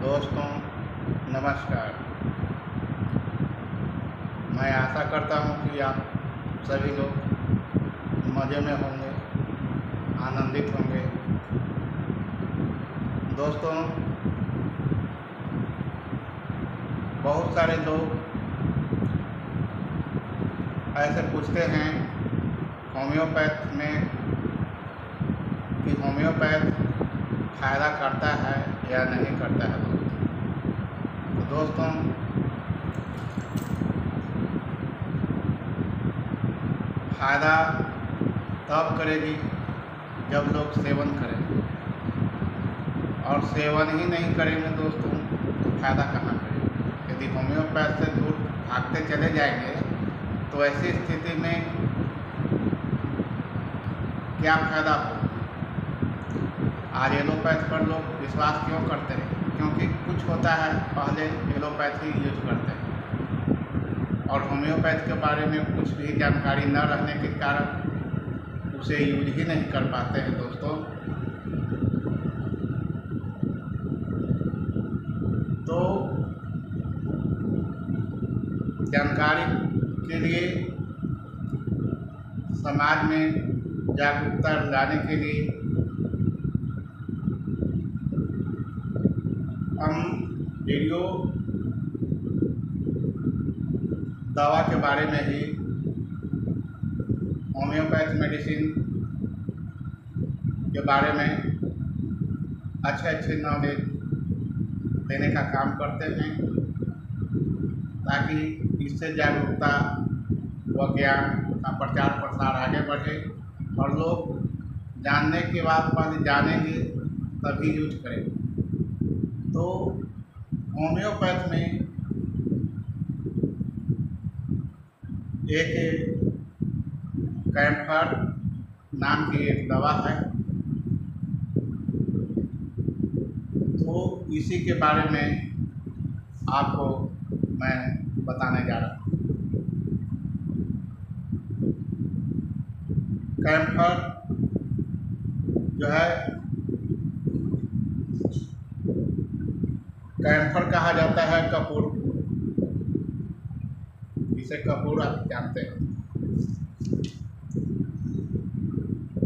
दोस्तों नमस्कार। मैं आशा करता हूँ कि आप सभी लोग मज़े में होंगे, आनंदित होंगे। दोस्तों, बहुत सारे लोग ऐसे पूछते हैं होम्योपैथ में कि होम्योपैथ फ़ायदा करता है या नहीं करता है। तो दोस्तों, फ़ायदा तब करेगी जब लोग सेवन करेंगे, और सेवन ही नहीं करेंगे दोस्तों तो फ़ायदा कहाँ करेंगे। यदि होम्योपैथ से दूर भागते चले जाएंगे तो ऐसी स्थिति में क्या फ़ायदा हो। आज एलोपैथ पर लोग विश्वास क्यों करते हैं? क्योंकि कुछ होता है पहले एलोपैथी यूज करते हैं और होम्योपैथ के बारे में कुछ भी जानकारी न रहने के कारण उसे यूज ही नहीं कर पाते हैं। दोस्तों, तो जानकारी के लिए, समाज में जागरूकता लाने के लिए हम वीडियो दवा के बारे में ही, होम्योपैथ मेडिसिन के बारे में अच्छे नॉलेज देने का काम करते हैं, ताकि इससे जागरूकता व ज्ञान का प्रचार प्रसार आगे बढ़े और लोग जानने के बाद पहले जानेंगे तभी यूज करेंगे। तो होम्योपैथ में एक कैम्फर नाम की एक दवा है, तो इसी के बारे में आपको मैं बताने जा रहा हूँ। कैम्फर जो है, कैम्फर कहा जाता है कपूर, इसे कपूर आप जानते हैं।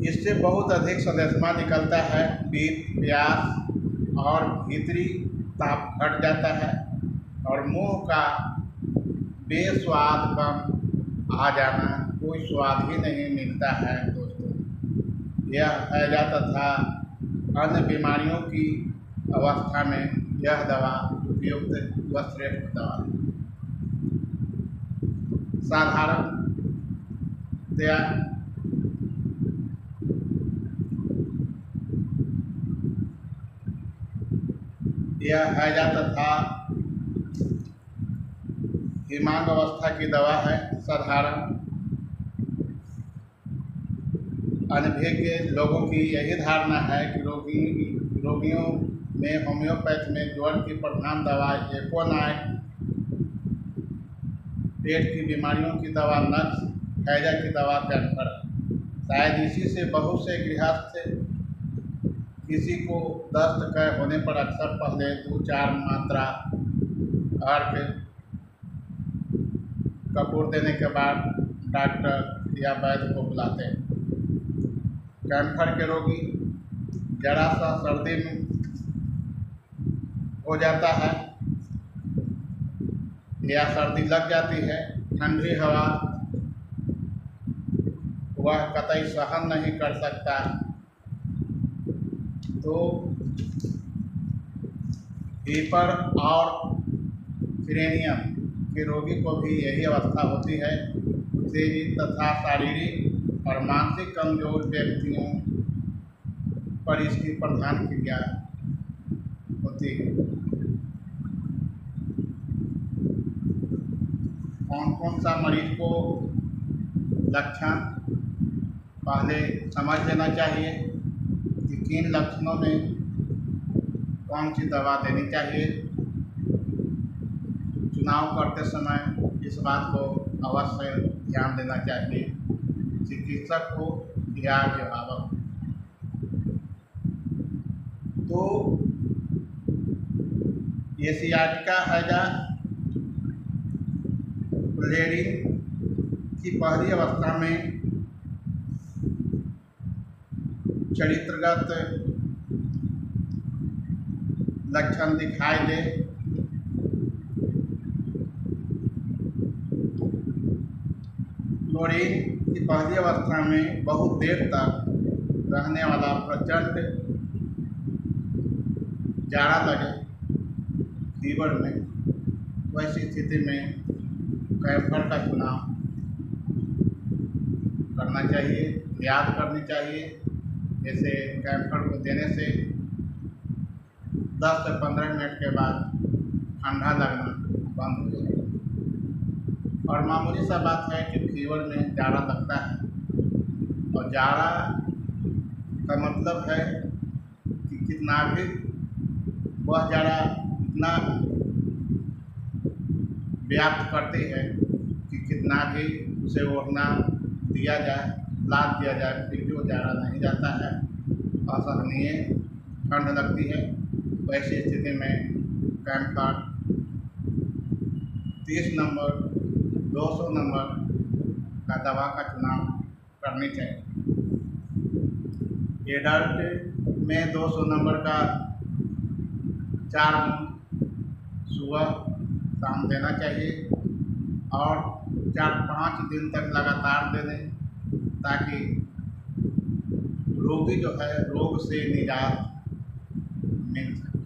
इससे बहुत अधिक श्लेष्मा निकलता है, पीत, प्यास और भीतरी ताप घट जाता है और मुंह का बेस्वादपन आ जाना, कोई स्वाद ही नहीं मिलता है। दोस्तों, यह हैजा तथा अन्य बीमारियों की अवस्था में यह दवा उपयुक्त व श्रेष्ठ दवा है। साधारणतया यह हैजा तथा हिमांग अवस्था की दवा है। साधारण अनभिज्ञ लोगों की यही धारणा है कि रोगियों में होम्योपैथ में ज्वर की प्रधान दवा एकोनाइट, पेट की बीमारियों की दवा नक्स, हैजा की दवा कैम्फर। शायद इसी से बहुत से गृहस्थ किसी को दस्त कह होने पर अक्सर पहले 2-4 मात्रा अर्क कपूर देने के बाद डॉक्टर या वैद्य को बुलाते हैं। कैम्फर के रोगी जरा सा सर्दी में हो जाता है या सर्दी लग जाती है, ठंडी हवा वह कतई सहन नहीं कर सकता, तो हीपर और सिरेनियम के रोगी को भी यही अवस्था होती है। उत्तेजित तथा शारीरिक और मानसिक कमजोर व्यक्तियों पर इसकी प्रधान क्रिया होती है। कौन सा मरीज को लक्षण पहले समझ लेना चाहिए कि किन लक्षणों में कौन सी दवा देनी चाहिए। चुनाव करते समय इस बात को अवश्य ध्यान देना चाहिए, चिकित्सक हो या अभिभावक। तो ये सियाटिका हैजा फ्लेयरिंग की पहली अवस्था में चरित्रगत लक्षण दिखाई दे। फ्लोरीन की पहली अवस्था में बहुत देर तक रहने वाला प्रचंड जाड़ा लगे फीवर में, वैसी स्थिति में कैम्फर का चुनाव करना चाहिए, याद करनी चाहिए। जैसे कैम्फर को देने से 10 से 15 मिनट के बाद ठंडा लगना बंद हो जाएगा। और मामूली सा बात है कि फीवर में जाड़ा लगता है, और जाड़ा का मतलब है कि कितना भी वह जाड़ा इतना व्याप्त करती है कि कितना भी उसे ओढ़ना दिया जाए, लाद दिया जाए, फिर भी वो जाड़ा नहीं जाता है, असहनीय ठंड लगती है। वैसी स्थिति में कैम्फर 30 नंबर 200 नंबर का दवा का चुनाव करनी चाहिए। एडल्ट में 200 नंबर का 4 सुबह शाम देना चाहिए, और 4-5 दिन तक लगातार दे दें, ताकि रोगी जो है रोग से निजात मिल सके।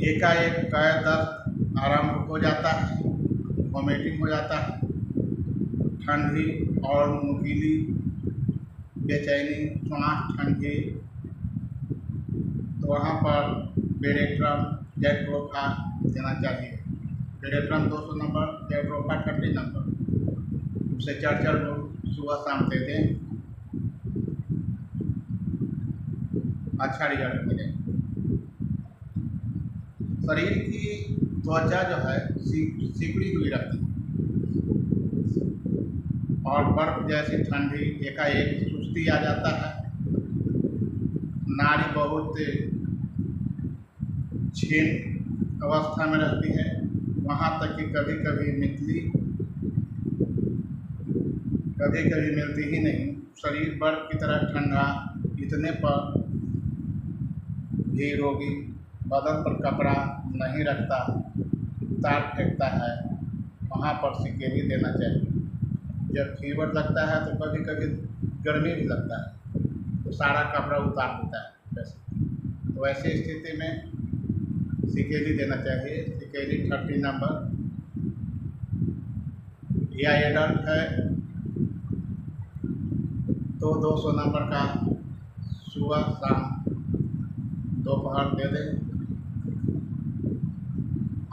एकाएक कई दर्द आरंभ हो जाता है, वॉमिटिंग हो जाता है, ठंडी और नुकीली बेचैनी, श्वास ठंडी, तो वहाँ पर बेरेट्रम जैट्रोफा देना चाहिए। बेरेट्रम 200 नंबर, जैट्रोफा 30 नंबर, उसे 4 लोग सुबह शाम दे दें, अच्छा रिजल्ट मिलेगा। शरीर की त्वचा जो है सिकुड़ी हुई रहती है, और बर्फ जैसी ठंडी, एकाएक सुस्ती आ जाता है, नाड़ी बहुत क्षीण अवस्था में रहती है, वहाँ तक कि कभी कभी मिलती ही नहीं। शरीर बर्फ की तरह ठंडा, इतने पर भी रोगी बदन पर कपड़ा नहीं रखता, उतार फेंकता है, वहाँ पर सिकेली देना चाहिए। जब फीवर लगता है तो कभी कभी गर्मी भी लगता है, तो सारा कपड़ा उतार देता है वैसे, तो ऐसी स्थिति में सिकेली देना चाहिए। सिकेली 30 नंबर, या एडल्ट है तो 200 नंबर का सुबह शाम दोपहर दे दें।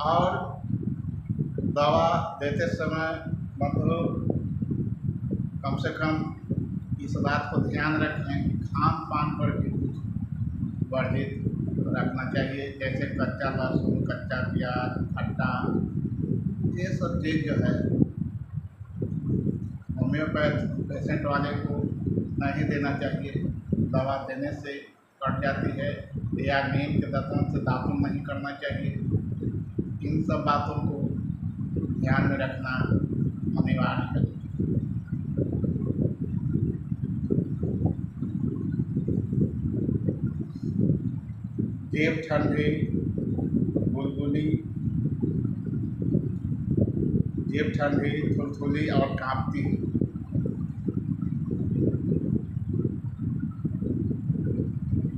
और दवा देते समय मतलब कम से कम इस बात को ध्यान रखें कि खान पान पर भी कुछ वर्जित रखना चाहिए, जैसे कच्चा लहसुन, कच्चा प्याज, खट्टा, ये सब चीज़ जो है होम्योपैथ पेशेंट वाले को नहीं देना चाहिए। दवा देने से कट जाती है, या नीम के दातुन से दातुन नहीं करना चाहिए। इन सब बातों को ध्यान में रखना अनिवार्य है। जीभ ठंडी, बुलबुली, जीभ ठंडी, थुलथुली और कांपती,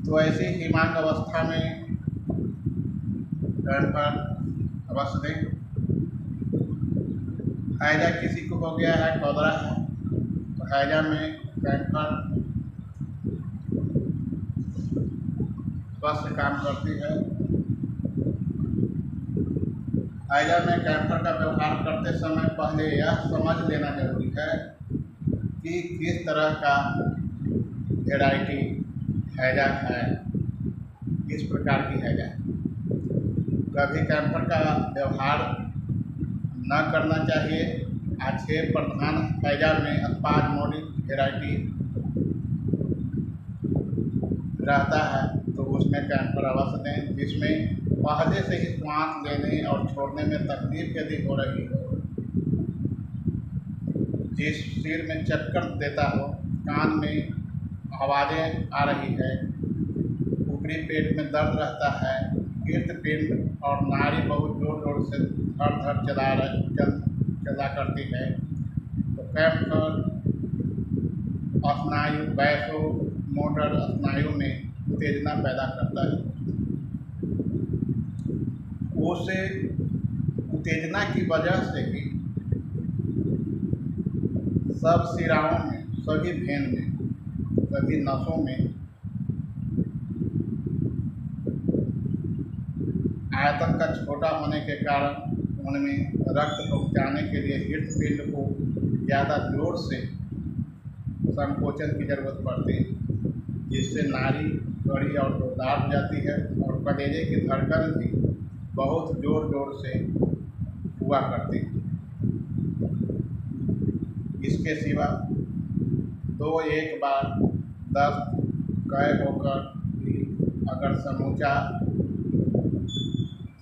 तो ऐसी हिमांग अवस्था में कैम्फर अवश्य दें। हैजा किसी को हो गया है, कॉलरा है, तो हैजा में कैम्फर स्वस्थ काम करती है। हैजा में कैम्फर का व्यवहार करते समय पहले यह समझ लेना जरूरी है कि किस तरह का वेराइटी हैजा है, किस प्रकार की हैजा है। कभी कैम्फर का व्यवहार न करना चाहिए, आक्षेप प्रधान हैजा में स्पाजमोडिक वेराइटी रहता है तो उसमें कैम्फर अवश्य दें। जिसमें पहले से ही श्वास लेने और छोड़ने में तकलीफ यदि हो रही हो, जिस सिर में चक्कर देता हो, कान में आवाज़ें आ रही है, ऊपरी पेट में दर्द रहता है, कीर्तपिंड और नाड़ी बहुत जोर जोर से धड़ धड़ चला करती है, तो कैम्फर स्नायु वैसो मोटर स्नायु में उत्तेजना पैदा करता है। उस उत्तेजना की वजह से ही सब शिराओं में, सभी भेन में, सभी नसों में आयतन का छोटा होने के कारण उनमें रक्त पहुँचाने के लिए हृदपिंड को ज़्यादा जोर से संकोचन की जरूरत पड़ती है, जिससे नाड़ी कड़ी और जोरदार हो जाती है और कलेजे की धड़कन भी बहुत जोर जोर से हुआ करती है। इसके सिवा तो एक बार दस्त कय होकर भी अगर समूचा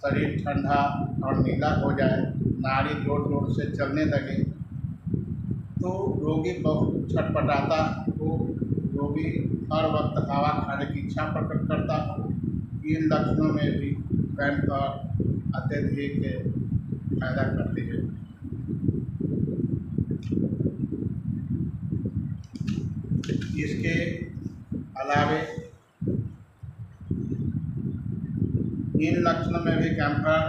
शरीर ठंडा और नीला हो जाए, नाड़ी जोर जोर से चलने लगे, तो रोगी बहुत छटपटाता हो, रोगी हर वक्त हवा खाने की इच्छा प्रकट करता हो। इन लक्षणों में भी कैम्फर अत्यधिक फायदा करती है। इसके अलावे इन लक्षणों में भी कैम्फर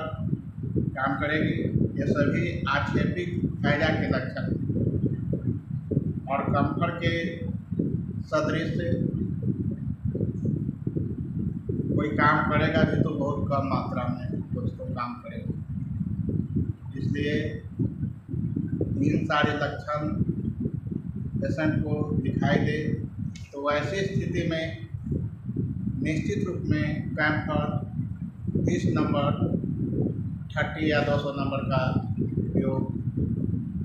काम करेगी। ये सभी आक्षेपिक हैजा के लक्षण और कैम्फर के सदृश कोई काम करेगा भी तो बहुत कम मात्रा में दोस्तों काम करेगा। इसलिए इन सारे लक्षण पेशेंट को दिखाई दे तो ऐसी स्थिति में निश्चित रूप में कैम्फर 30 नंबर 30 या 200 नंबर का उपयोग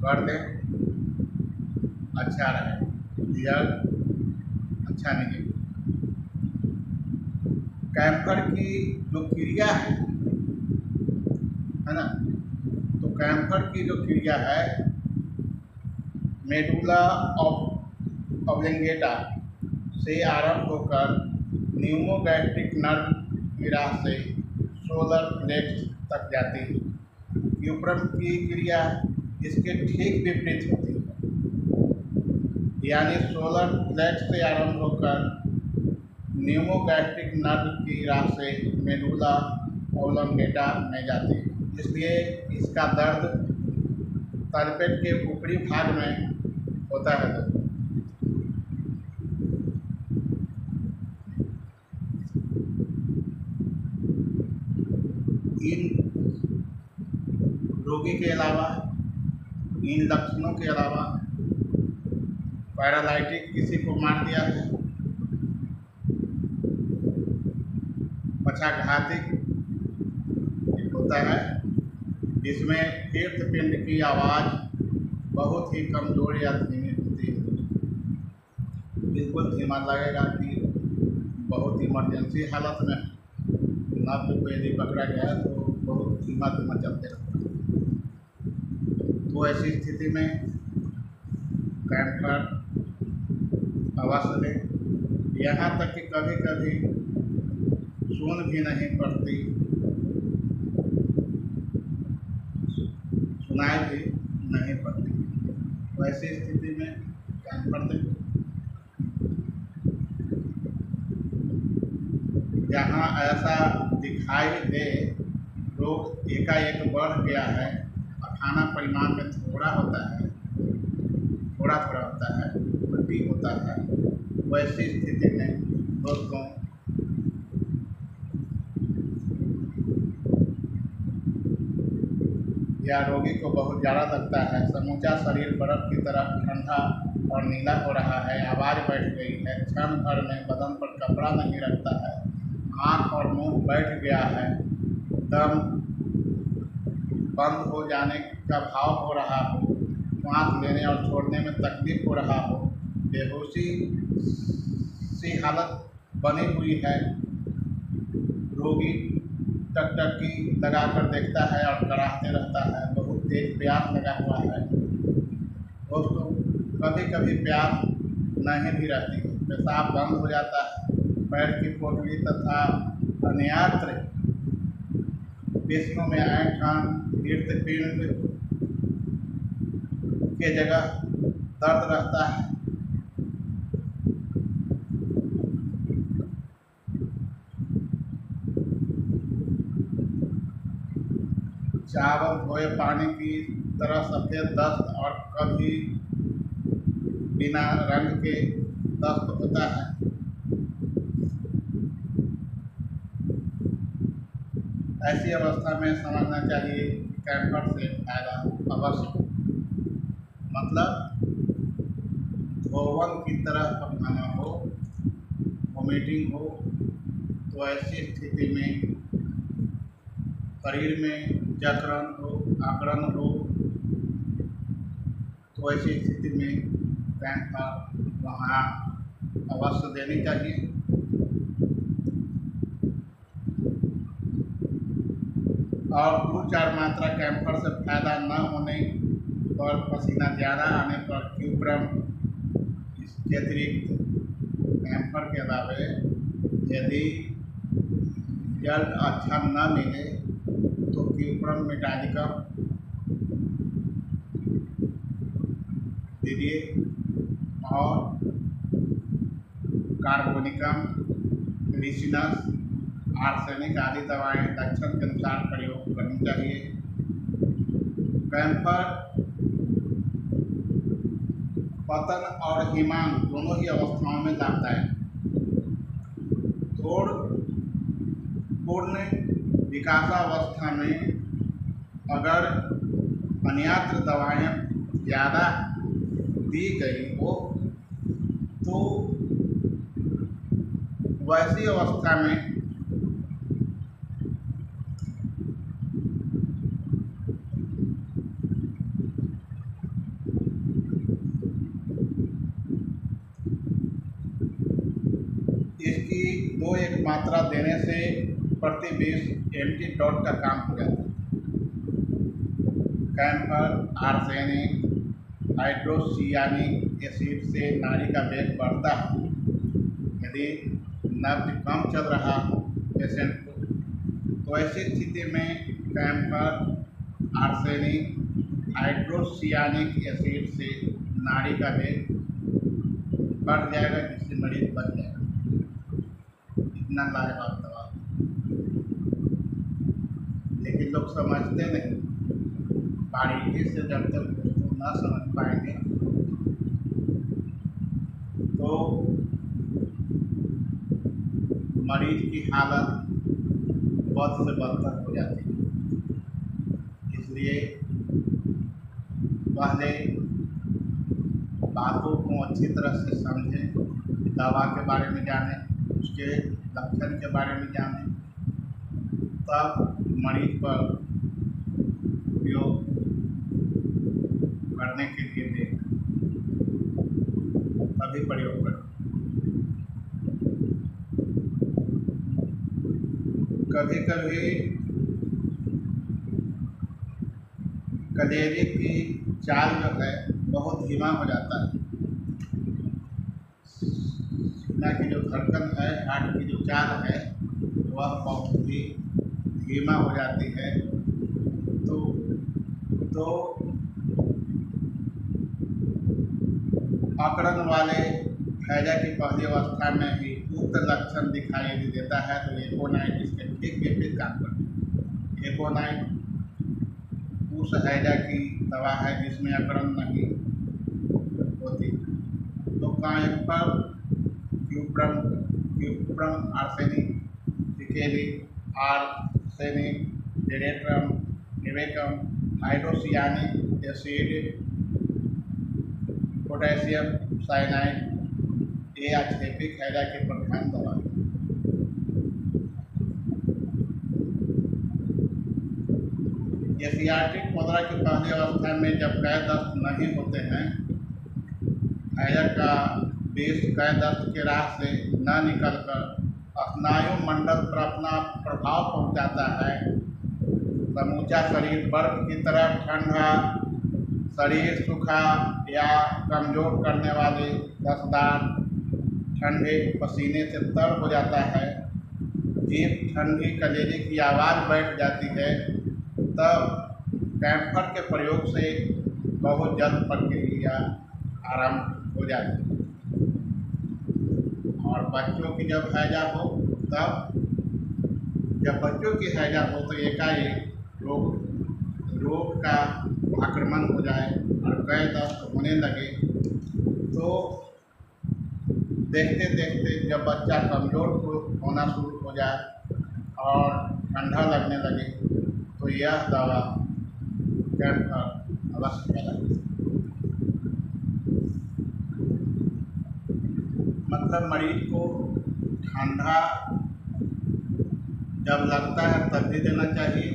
कर दें, अच्छा रहे, रिजल्ट अच्छा निकले। कैम्फर की जो क्रिया है ना, तो कैम्फर की जो क्रिया है मेडुला ऑब्लिंगेटा से आरंभ होकर न्यूमोगैस्ट्रिक नर्व की राह से सोलर प्लेट्स तक जाती है। यूप्रम की क्रिया इसके ठीक विपरीत होती है, यानी सोलर प्लेट से आरंभ होकर न्यूमोगैस्ट्रिक नर्व की राह से मेडुला ऑब्लिंगेटा में जाती है। इसलिए इसका दर्द तलपेट के ऊपरी भाग में होता है। इन रोगी के अलावा, इन लक्षणों के अलावा पैरालाइटिक किसी को मार दिया है, पक्षाघातिक होता है, जिसमें हृदपिंड की आवाज़ बहुत ही कमज़ोर या धीमी होती है। बिल्कुल धीमा लगेगा कि बहुत इमरजेंसी हालत में नब्ज को यदि पकड़ा गया तो बहुत धीमा धीमा चलते रहता है। तो ऐसी स्थिति में कैम्फर अवश्य लें। यहाँ तक कि कभी कभी सुन भी नहीं पड़ती, सुनाई भी नहीं पड़ती, वैसी स्थिति में कैम्फर दें। जहाँ ऐसा दिखाई दे रोग एकाएक बढ़ गया है और खाना परिमाण में थोड़ा होता है, थोड़ा होता है, उल्टी होता है, वैसी स्थिति में दोस्तों या रोगी को बहुत ज़्यादा लगता है, समूचा शरीर बर्फ की तरह ठंडा और नीला हो रहा है, आवाज़ बैठ गई है, क्षण भर में बदन पर कपड़ा नहीं रखता है, आँख और मुंह बैठ गया है, दम बंद हो जाने का भाव हो रहा हो, श्वास लेने और छोड़ने में तकलीफ हो रहा हो, बेहोशी सी हालत बनी हुई है, रोगी टकटकी लगाकर देखता है और कराहते रहता है, बहुत तेज प्यास लगा हुआ है। दोस्तों, कभी कभी प्यास नहीं भी रहती है, पेशाब बंद हो जाता है, पैर की पोटली तथा अन्यत्र पेशियों में ऐंठन, हृदपिंड के जगह दर्द रहता है। चावल धोए पानी की तरह सफ़ेद दस्त और कभी बिना रंग के दस्त होता है। ऐसी अवस्था में समझना चाहिए कि कैंसर से फायदा अवश्य, मतलब धोवन की तरह पखाना हो, वोमिटिंग हो, तो ऐसी स्थिति में शरीर में जकड़न हो, आकड़न हो, तो ऐसी स्थिति में कैंसर वहाँ अवश्य देनी चाहिए। और 2-4 मात्रा कैंसर से फायदा न होने पर, पसीना ज़्यादा आने पर क्यूप्रम, इसके अतिरिक्त कैंसर के अलावे यदि रिजल्ट अच्छा न मिले तो क्यूप्रम मेटालिकम दीजिए और कार्बोनिकम, रिसिनस, आर्सेनिक आदि दवाएं लक्षण के अनुसार प्रयोग करनी चाहिए। कैंसर पतन और हिमांग दोनों ही अवस्थाओं में लाभदायक। पूर्ण विकासावस्था में अगर अन्यत्र दवाएं ज़्यादा दी गई हो तो वैसी अवस्था में इसकी 2-1 मात्रा देने से प्रति 20 एंटीडोट का काम हो जाता है। कैंसर आर्सेनिक हाइड्रोसियानिक एसिड से नाड़ी का वेग बढ़ता है। यदि नब्ज कम चल रहा हो पेशेंट को, तो ऐसी स्थिति में कैंसर आर्सेनिक हाइड्रोसियानिक एसिड से नाड़ी का वेग बढ़ जाएगा, जिससे मरीज बच जाएगा। इतना लाजवाब दवा, लेकिन लोग समझते नहीं। बारीकी से जब तक उसको न समझ पाएंगे तो मरीज की हालत बद से बदतर हो जाती है। इसलिए पहले बातों को अच्छी तरह से समझें, दवा के बारे में जानें, उसके लक्षण के बारे में जानें, तब मरीज पर उपयोग करने के लिए दें, तभी प्रयोग करें। कभी कभी कलेजे की चाल जो है बहुत धीमा हो जाता है। सीना की जो धड़कन है, हार्ट की जो चाल है, वह बहुत ही धीमा हो जाती है। तो अकड़न वाले हैजा की पहली अवस्था में ही उक्त लक्षण दिखाई यदि देता है तो एकोनाइट इसके ठीक विपरीत काम करती है। एकोनाइट उस हैजा की दवा है जिसमें अकड़न नहीं होती। तो कैंसर क्यूप्रम आर्सेनिक, सिकेलिक आर्सेनिक, डेरेट्रम, निवेकम, हाइड्रोसियानिक एसिड, पोटेशियम साइनाइड, ये आक्षेपिक हैजा के प्रधान दवा है। एशियाटिक कोलेरा की पहली अवस्था में जब कई दस्त नहीं होते हैं, हैजा का विष कई दस्त के राह से न निकलकर स्नायु मंडल पर अपना प्रभाव पहुंचाता है। समूचा शरीर बर्फ की तरह ठंडा, शरीर सूखा या कमजोर करने वाले रसदार ठंडे पसीने से तर हो जाता है। जीभ ठंडी कलेजे की आवाज़ बैठ जाती है। तब कैम्फर के प्रयोग से बहुत जल्द प्रक्रिया आरंभ हो जाती है। और बच्चों की जब हैजा हो, तब जब बच्चों की हैजा हो तो एकाएक रोग का आक्रमण हो जाए और कई दस्त होने लगे, तो देखते देखते जब बच्चा कमज़ोर होना शुरू हो जाए और ठंडा लगने लगे, तो यह दवा कैम्फर अवश्य करें। मतलब मरीज को ठंडा जब लगता है तब भी देना चाहिए,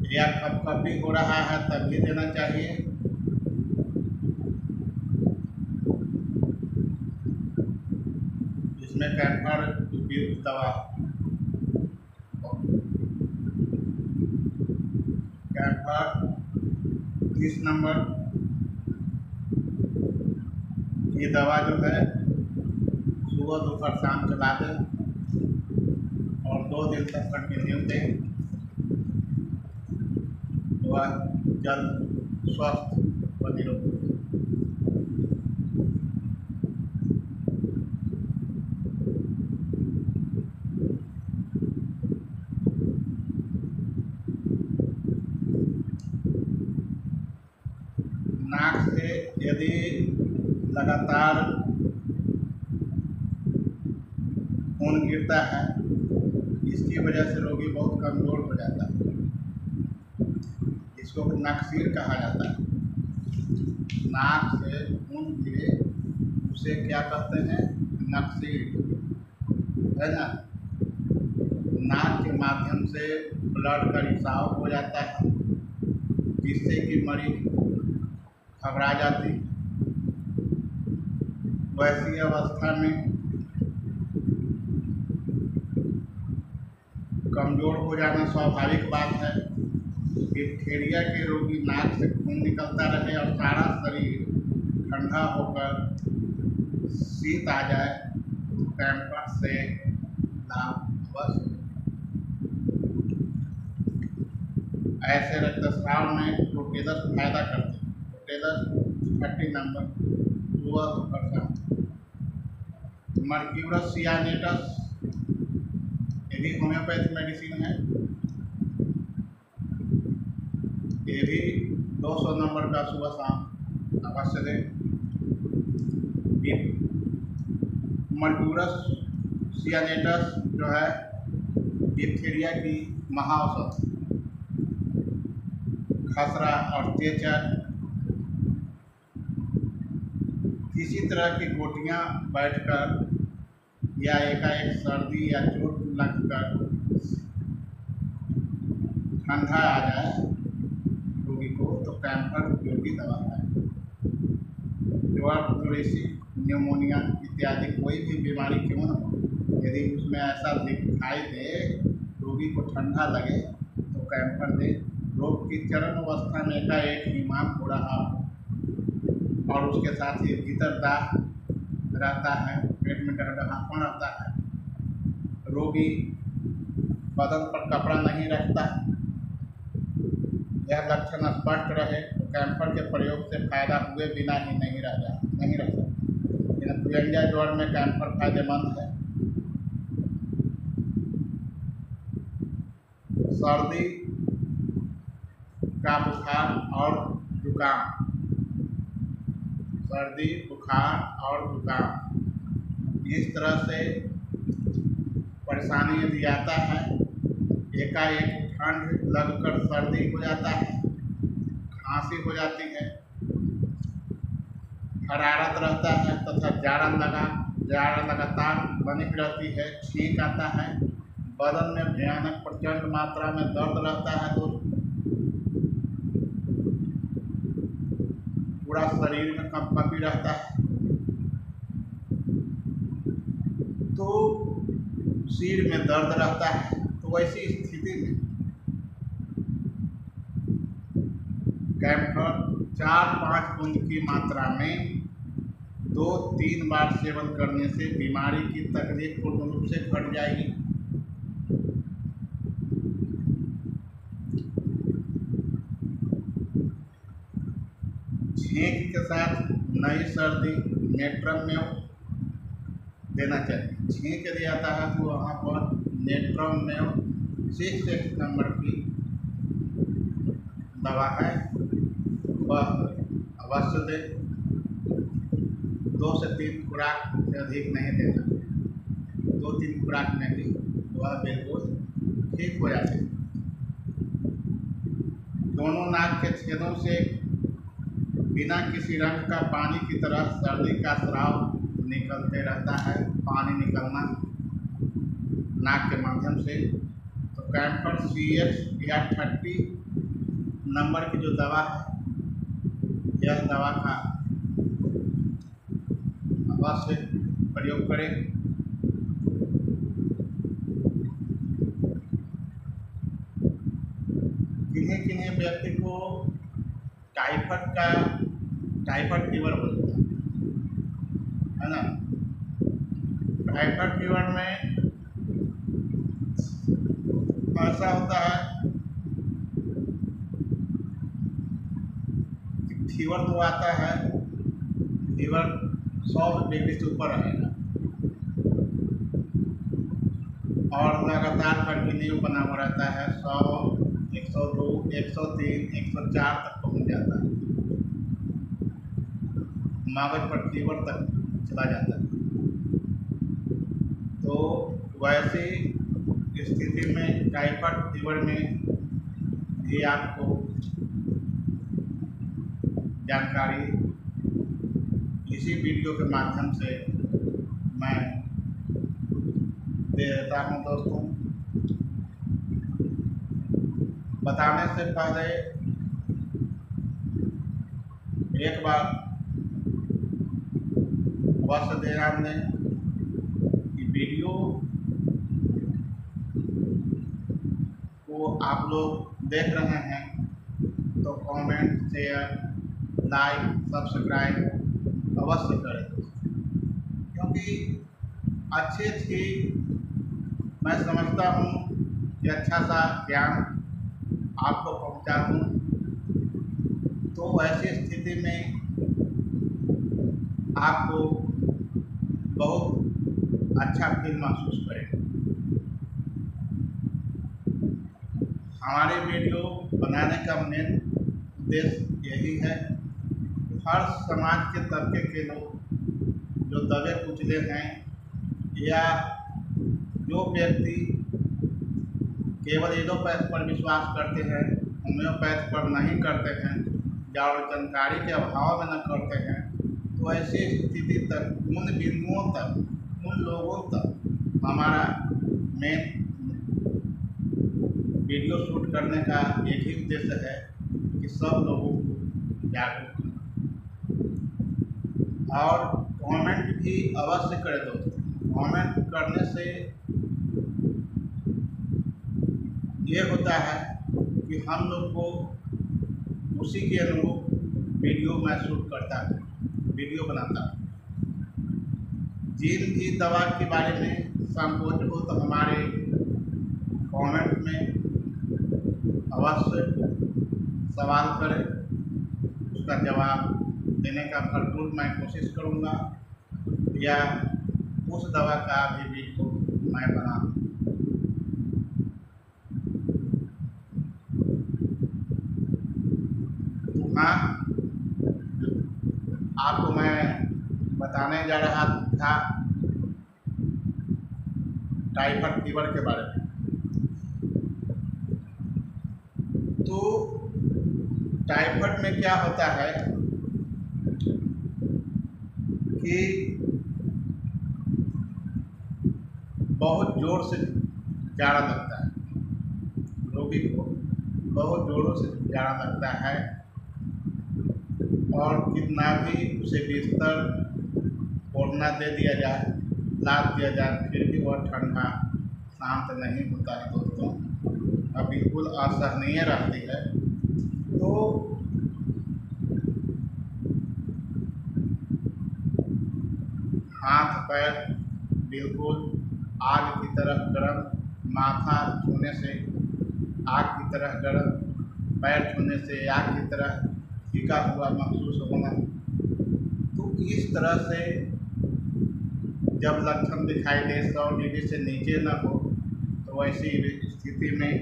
या कभी हो रहा है तब भी देना चाहिए। इसमें कैम्फर उपयुक्त दवा कैम्फर 30 नंबर की दवा जो है सुबह दोपहर शाम चला दें और 2 दिन तक कंटिन्यू दें, तो वह जल्द स्वस्थ व निरोगी। नाक से यदि लगातार खून गिरता है, इसकी वजह से रोगी बहुत कमज़ोर हो जाता है। इसको नक्सीर कहा जाता है। नाक से खून गिरे उसे क्या कहते हैं? नक्सीर, है ना। नाक के माध्यम से ब्लड का रिसाव हो जाता है, जिससे कि मरीज घबरा जाती। वैसी अवस्था में कमज़ोर हो जाना स्वाभाविक बात है। डिप्थीरिया के रोगी नाक से खून निकलता रहे और सारा शरीर ठंडा होकर शीत आ जाए, तो कैम्फर से लाभ अवश्य। ऐसे रक्तस्राव में प्रोटेलस फायदा करते हैं। प्रोटेलस 30 नंबर सुबह दोपहर शाम। मर्क्यूरस सियानेटस, ये भी होम्योपैथी मेडिसिन है। ये भी 200 नंबर का सुबह शाम अवश्य दें। मर्क्यूरस सियानेटस जो है डिप्थीरिया की महाऔषध। खसरा और चेचक, किसी तरह की गोटियां बैठकर या एकाएक सर्दी या चोट लगकर ठंडा आ जाए रोगी को, तो कैम्फर उपयोगी दवा है। ट्यूबरकुलोसिस, न्यूमोनिया इत्यादि कोई भी बीमारी क्यों न हो, यदि उसमें ऐसा दिखाई दे, रोगी को ठंडा लगे, तो कैम्फर दे। रोग की चरम अवस्था में एकाएक हिमाम हो रहा हो और उसके साथ ही भीतर दाह रहता है, पेट में डरडरापन रहता है, रोगी बदन पर कपड़ा नहीं रखता, यह लक्षण स्पष्ट रहे, तो कैम्फर के प्रयोग से फायदा हुए बिना ही नहीं रह सकता। इन्फ्लुएंजा ज्वर में कैम्फर फायदेमंद है। सर्दी का बुखार और जुकाम, सर्दी बुखार और जुकाम, इस तरह से परेशानी यदि आता है, एकाएक ठंड लगकर सर्दी हो जाता है, खांसी हो जाती है, हरारत रहता है तथा जाड़ा लगातार बनी रहती है, छींक आता है, बदन में भयानक प्रचंड मात्रा में दर्द रहता है तो पूरा शरीर में कंपी रहता है, तो सिर में दर्द रहता है। तो वैसी स्थिति में कैम्फर 4-5 बूंद की मात्रा में 2-3 बार सेवन करने से बीमारी की तकलीफ पूर्ण रूप से घट जाएगी। छींक के साथ नई सर्दी नेट्रम देना चाहिए। छींक यदि आता है तो वहाँ पर नेट्रम 6 नंबर की दवा है, वह अवश्य दे। 2 से 3 खुराक से अधिक नहीं देना। 2-3 खुराक में भी वह बिल्कुल ठीक हो जाती है। दोनों नाक के छेदों से बिना किसी रंग का पानी की तरह सर्दी का स्राव निकलते रहता है, पानी निकलना नाक के माध्यम से। तो कैम्फर CH या 30 नंबर की जो दवा है, यह दवा का अवश्य प्रयोग करें। किन्हीं व्यक्ति को टाइफाइड फीवर होता है ना। टाइफाइड फीवर में ऐसा होता है कि फीवर तो आता है, फीवर 100 डिग्री से ऊपर रहेगा और लगातार कंटिन्यू बना हुआ रहता है। 100, 102, 103, 104 तक पहुँच जाता है, मगज पर फीवर तक चला जाता है। तो वैसी स्थिति में टाइफाइड फीवर में भी आपको जानकारी इसी वीडियो के माध्यम से मैं दे देता हूँ। दोस्तों, बताने से पहले एक बार अवश्य ध्यान दें कि वीडियो को आप लोग देख रहे हैं तो कमेंट, शेयर, लाइक, सब्सक्राइब अवश्य करें, क्योंकि अच्छी मैं समझता हूँ कि अच्छा सा ज्ञान आपको पहुँचा दूँ। तो ऐसी स्थिति में आपको बहुत अच्छा फील महसूस करें। हमारे वीडियो बनाने का मेन उद्देश्य यही है कि हर समाज के तबके के लोग जो दबे कुचले हैं या जो व्यक्ति केवल एलोपैथ पर विश्वास करते हैं, होम्योपैथ पर नहीं करते हैं या जानकारी के अभाव में न करते हैं, तो ऐसी स्थिति तक, उन बिंदुओं तक, उन लोगों तक हमारा मेन वीडियो शूट करने का एक ही उद्देश्य है कि सब लोगों को जागरूक करें। और कमेंट भी अवश्य करें दोस्तों। कमेंट करने से ये होता है कि हम लोग को उसी के अनुरूप वीडियो मैं शूट करता हूँ, वीडियो बनाता हूँ। जिन भी दवा के बारे में संकोच हो तो हमारे कमेंट में अवश्य सवाल करें, उसका जवाब देने का भरपूर मैं कोशिश करूँगा, या उस दवा का भी वीडियो मैं बनाऊँ। हाँ, आपको मैं बताने जा रहा था टाइफाइड फीवर के बारे में। तो टाइफाइड में क्या होता है कि बहुत जोर से जाड़ा लगता है, रोगी को बहुत जोरों से जाड़ा लगता है, और कितना भी उसे बिस्तर ओढ़ना दे दिया जाए, लाद दिया जाए, फिर भी वह ठंडा शांत नहीं होता है दोस्तों, और बिल्कुल असहनीय रहती है। तो हाथ पैर बिल्कुल आग की तरह गर्म, माथा छूने से आग की तरह गर्म, पैर छूने से आग की तरह फीका हुआ महसूस होना। तो इस तरह से जब लक्षण दिखाई दे 100 डिग्री से नीचे न हो, तो ऐसी स्थिति में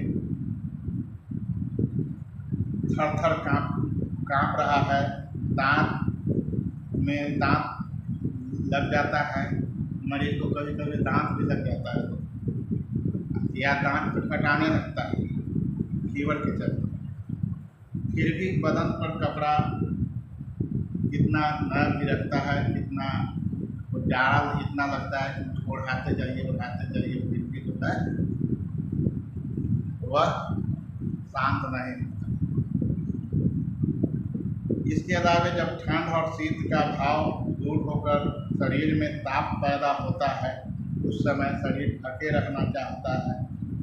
थर थर काँप रहा है, दांत लग जाता है, मरीज को कभी कभी दांत भी लग जाता है, या दांत खटखटाने लगता है फीवर के चलते। फिर भी बदन पर कपड़ा कितना नरम भी रखता है, कितना जाड़ा इतना लगता है कि उठाते जाइए, फिर भी जो है वह शांत नहीं होता। इसके अलावा जब ठंड और शीत का भाव दूर होकर शरीर में ताप पैदा होता है, उस समय शरीर ढके रखना चाहता है,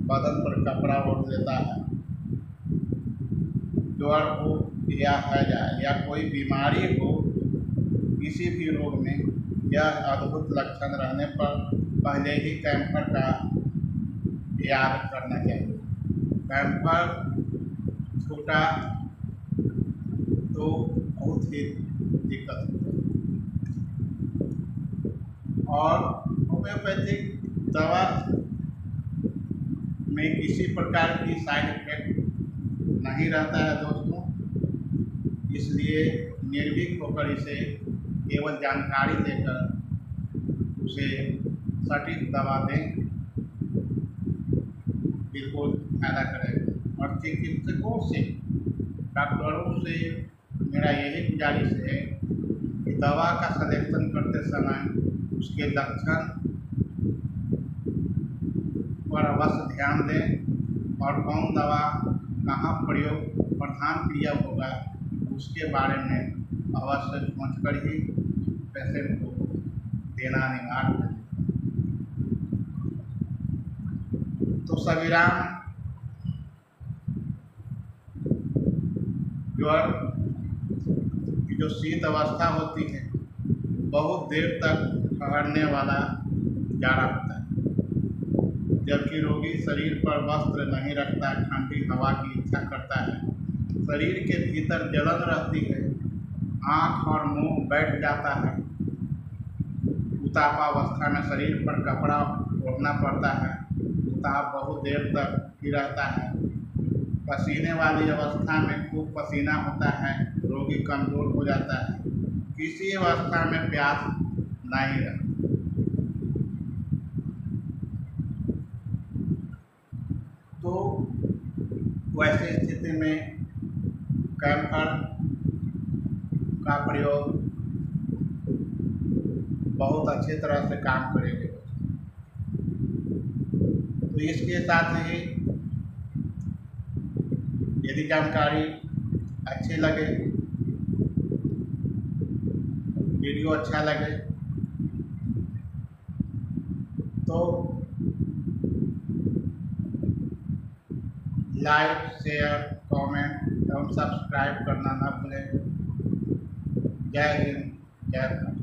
बदन पर कपड़ा ओढ़ लेता है। ज्वर हो या हैजा या कोई बीमारी हो, किसी भी रोग में यह अद्भुत लक्षण रहने पर पहले ही कैंपर का याद करना चाहिए। कैंपर छूटा तो बहुत ही दिक्कत होती है। और होम्योपैथिक दवा में किसी प्रकार की साइड इफेक्ट नहीं रहता है दोस्तों, इसलिए निर्भीक होकर इसे केवल जानकारी लेकर उसे सटीक दवा दें, बिल्कुल फायदा करेगा। और चिकित्सकों से, डॉक्टरों से मेरा यही गुजारिश है कि दवा का सलेक्शन करते समय उसके लक्षण पर अवश्य ध्यान दें, और कौन दवा कहाँ प्रयोग प्रधान क्रिया होगा उसके बारे में अवश्य सोचकर ही पेशेंट को देना अनिवार्य है। तो सविराम ज्वर की जो शीत अवस्था होती है, बहुत देर तक ठहरने वाला जाड़ा होता है, जबकि रोगी शरीर पर वस्त्र नहीं रखता, ठंडी हवा की इच्छा करता है, शरीर के भीतर जलन रहती है, आँख और मुंह बैठ जाता है, उतापावस्था में शरीर पर कपड़ा ओढ़ना पड़ता है, उताप बहुत देर तक ही रहता है, पसीने वाली अवस्था में खूब पसीना होता है, रोगी कमजोर हो जाता है, किसी अवस्था में प्यास नहीं रहती। तो वैसे स्थिति में कैंपर का प्रयोग बहुत अच्छी तरह से काम करेंगे। तो इसके साथ ही यदि जानकारी अच्छी लगे, वीडियो अच्छा लगे, तो लाइक, शेयर, कमेंट एवं सब्सक्राइब करना ना भूलें। जय हिंद, जय भारत।